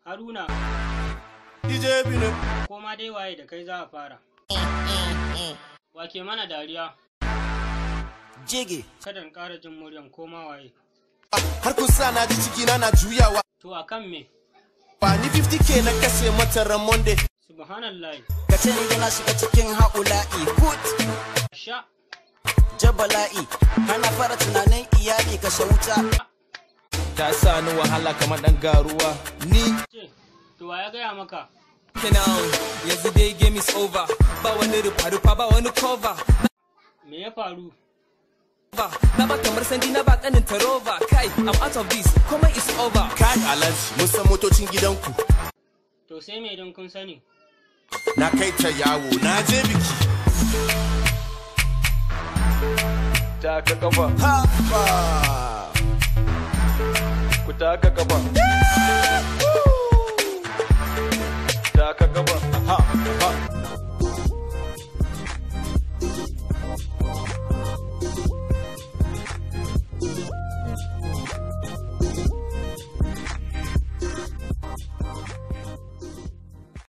Haruna, DJ Bino. ko ma dai waye da kai za a fara. Wake mana dariya. Jege. Kada in ƙara jin muryan koma waye. Har kun sa na ji ciki na juyawa. To a kan me? Ba ni 50k na kashe mata ran Monday. Subhanallah. Ka ce ni na shiga cikin haƙula'i. Put. Sha. Jabala'i. Hana fara tunanin iyali kashe wuta. Ta sa ni wahala kamar ɗan garuwa. Ni. To wa ya gaya maka? Now, yanzu dai game is over. Ba wani rufa-rufa ba wani cover. Me ya faru? Na ba kamar sandi na ba kanin tarova. Kai, I'm out of this. Komai is over. Kai Alhaji, mun san motocin gidanku. To sai me don kun sani? Na kai ta yawo, na je biki. Taka kafa. Haba. Ku taka kafa.